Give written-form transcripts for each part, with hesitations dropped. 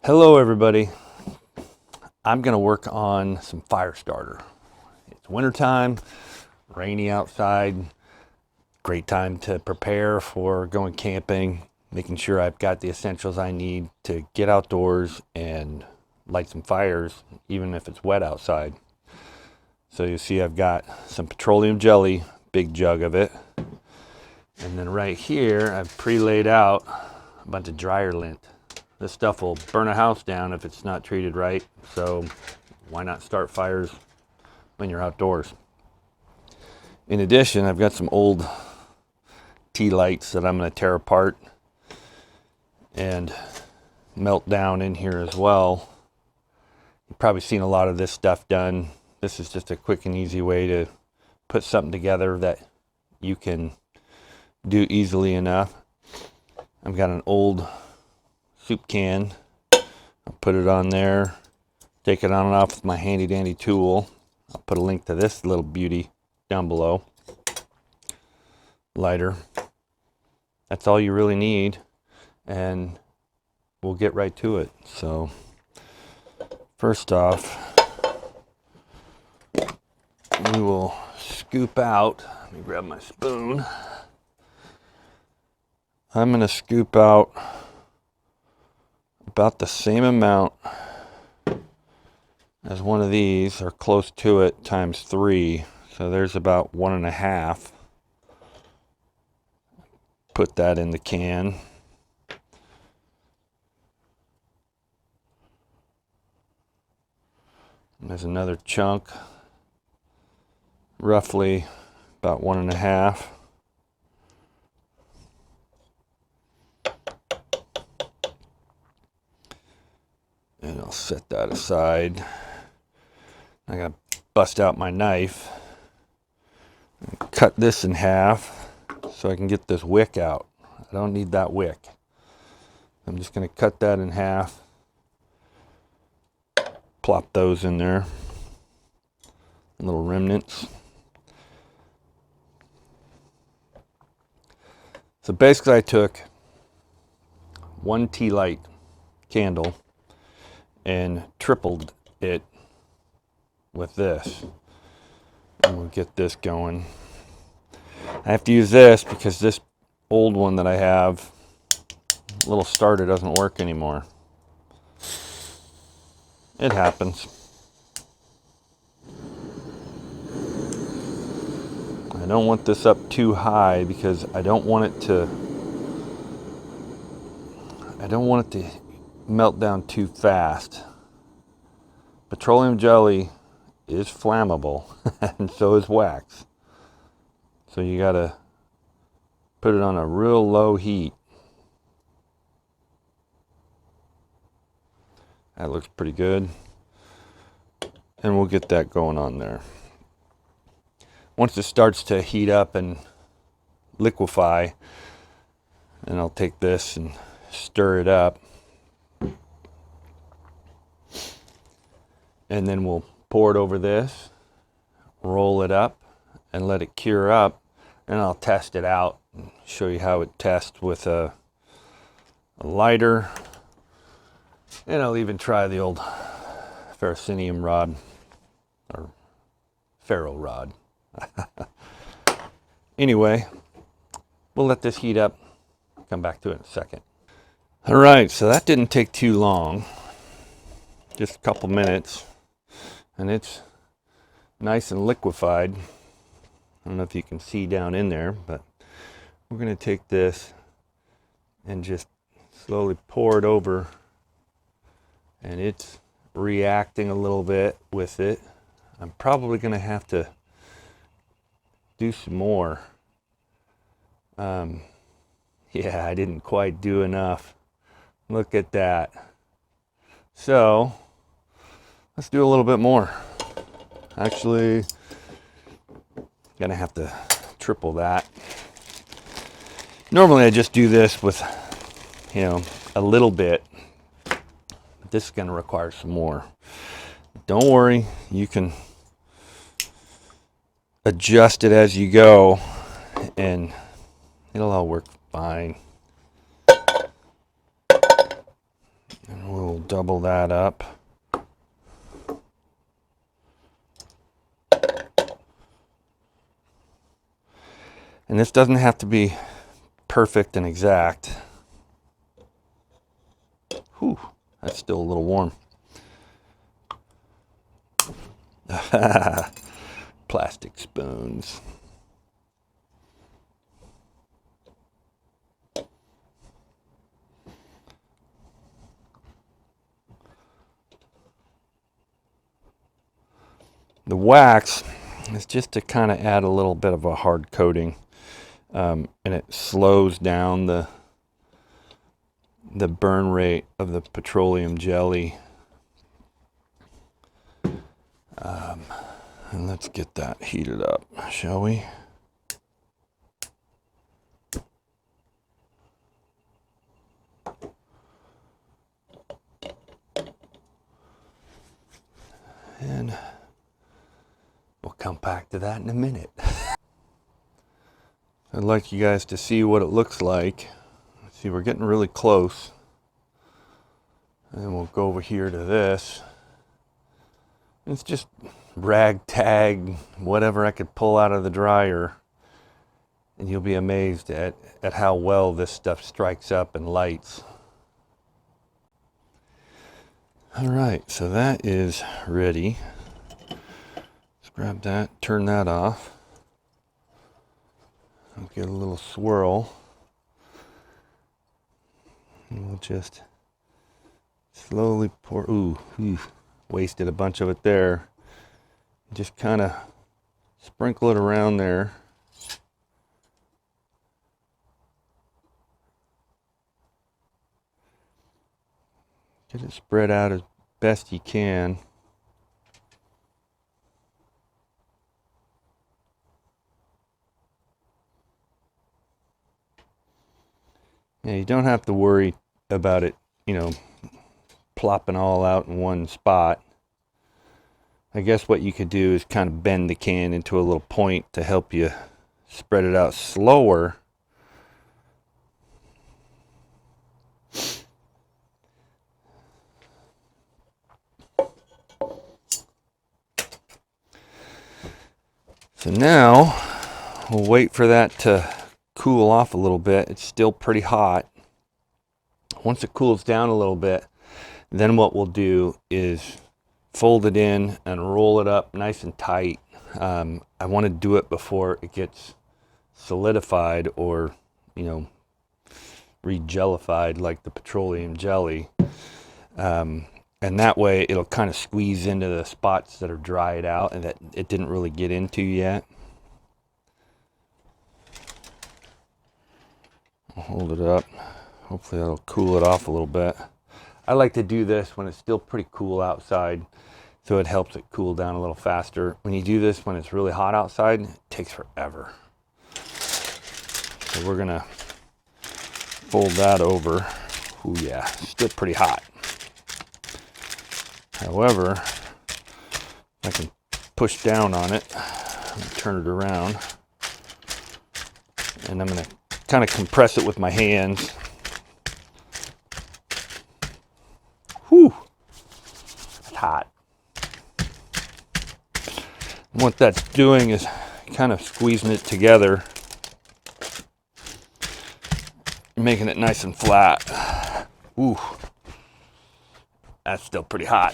Hello everybody. I'm going to work on some fire starter. It's wintertime, rainy outside, great time to prepare for going camping, making sure I've got the essentials I need to get outdoors and light some fires, even if it's wet outside. So you see I've got some petroleum jelly, big jug of it. And then right here, I've pre-laid out a bunch of dryer lint. This stuff will burn a house down if it's not treated right, so why not start fires when you're outdoors? In addition, I've got some old tea lights that I'm going to tear apart and melt down in here as well. You've probably seen a lot of this stuff done. This is just a quick and easy way to put something together that you can do easily enough. I've got an old soup can. I'll put it on there, take it on and off with my handy dandy tool. I'll put a link to this little beauty down below. Lighter. That's all you really need, and we'll get right to it. So first off, we will scoop out. Let me grab my spoon. I'm going to scoop out about the same amount as one of these, or close to it, times 3. So there's about 1.5. Put that in the can. And there's another chunk, roughly about 1.5. And I'll set that aside. I'm going to bust out my knife and cut this in half so I can get this wick out. I don't need that wick. I'm just going to cut that in half. Plop those in there. Little remnants. So basically I took one tea light candle and tripled it with this, and we'll get this going. I have to use this because this old one that I have, little starter, doesn't work anymore. It happens. I don't want this up too high because I don't want it to melt down too fast. Petroleum jelly is flammable, and so is wax. So you gotta put it on a real low heat. That looks pretty good. And we'll get that going on there. Once it starts to heat up and liquefy, then I'll take this and stir it up. And then we'll pour it over this, roll it up, and let it cure up. And I'll test it out and show you how it tests with a lighter. And I'll even try the old ferrocenium rod, or ferro rod. Anyway, we'll let this heat up. Come back to it in a second. All right, so that didn't take too long. Just a couple minutes. And it's nice and liquefied. I don't know if you can see down in there, but we're going to take this and just slowly pour it over. And it's reacting a little bit with it. I'm probably going to have to do some more. Yeah, I didn't quite do enough. Look at that. So let's do a little bit more. Actually, gonna have to triple that. Normally I just do this with, a little bit. But this is gonna require some more. Don't worry, you can adjust it as you go and it'll all work fine. And we'll double that up. And this doesn't have to be perfect and exact. Whew, that's still a little warm. Plastic spoons. The wax is just to kind of add a little bit of a hard coating, and it slows down the burn rate of the petroleum jelly. And let's get that heated up, shall we? And we'll come back to that in a minute. I'd like you guys to see what it looks like. See, we're getting really close. And then we'll go over here to this. It's just ragtag, whatever I could pull out of the dryer. And you'll be amazed at how well this stuff strikes up and lights. All right, so that is ready. Let's grab that, turn that off. I'll get a little swirl. And we'll just slowly pour. Ooh, wasted a bunch of it there. Just kind of sprinkle it around there. Get it spread out as best you can. Yeah, you don't have to worry about it, plopping all out in one spot. I guess what you could do is kind of bend the can into a little point to help you spread it out slower. So now we'll wait for that to cool off a little bit. It's still pretty hot. Once it cools down a little bit, then what we'll do is fold it in and roll it up nice and tight. I want to do it before it gets solidified or, re-jellified like the petroleum jelly. And that way it'll kind of squeeze into the spots that are dried out and that it didn't really get into yet. I'll hold it up. Hopefully that'll cool it off a little bit. I like to do this when it's still pretty cool outside, so it helps it cool down a little faster. When you do this when it's really hot outside, it takes forever. So we're gonna fold that over. Ooh, yeah, still pretty hot. However, I can push down on it and turn it around, and I'm gonna kind of compress it with my hands. Whew, it's hot. And what that's doing is kind of squeezing it together, making it nice and flat. Ooh, that's still pretty hot.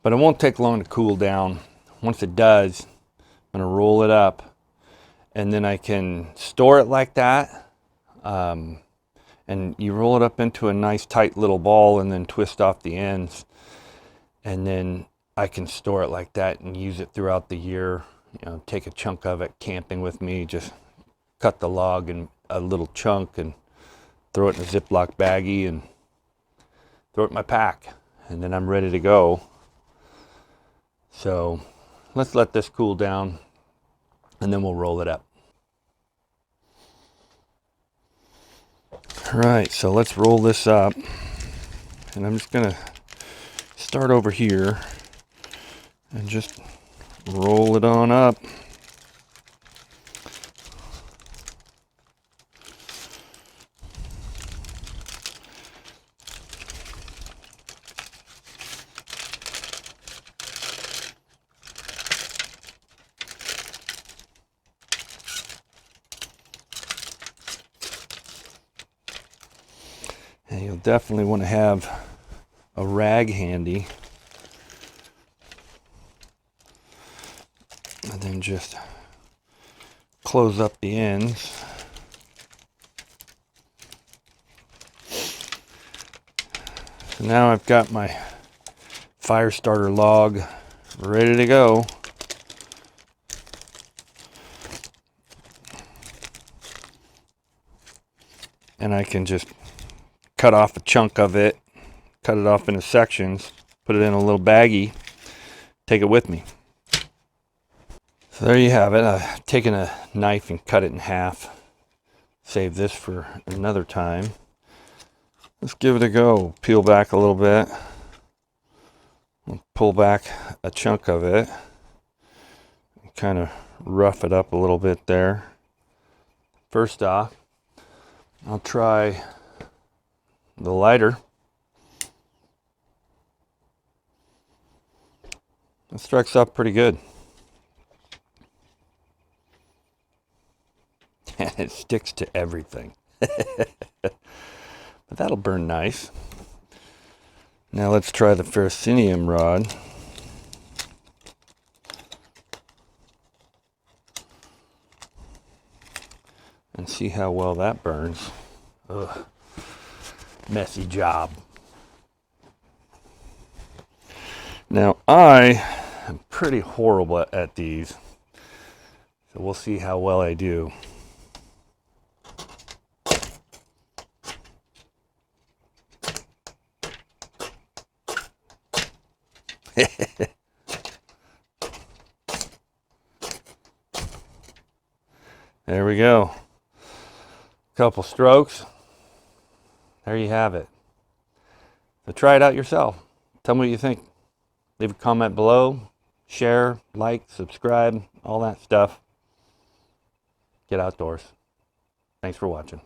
But it won't take long to cool down. Once it does, I'm gonna roll it up, and then I can store it like that. And you roll it up into a nice tight little ball and then twist off the ends. And then I can store it like that and use it throughout the year. Take a chunk of it camping with me, just cut the log in a little chunk and throw it in a Ziploc baggie and throw it in my pack. And then I'm ready to go. So let's let this cool down and then we'll roll it up. All right, so let's roll this up. And I'm just gonna start over here and just roll it on up. And you'll definitely want to have a rag handy. And then just close up the ends. So now I've got my fire starter log ready to go. And I can just cut off a chunk of it, cut it off into sections, put it in a little baggie, take it with me. So there you have it. I've taken a knife and cut it in half. Save this for another time. Let's give it a go. Peel back a little bit. Pull back a chunk of it. Kind of rough it up a little bit there. First off, I'll try the lighter. It strikes up pretty good. And it sticks to everything. But that'll burn nice. Now let's try the ferrocenium rod. And see how well that burns. Ugh. Messy job. Now I am pretty horrible at these. So we'll see how well I do. There we go. Couple strokes. There you have it. So try it out yourself. Tell me what you think. Leave a comment below. Share, like, subscribe, all that stuff. Get outdoors. Thanks for watching.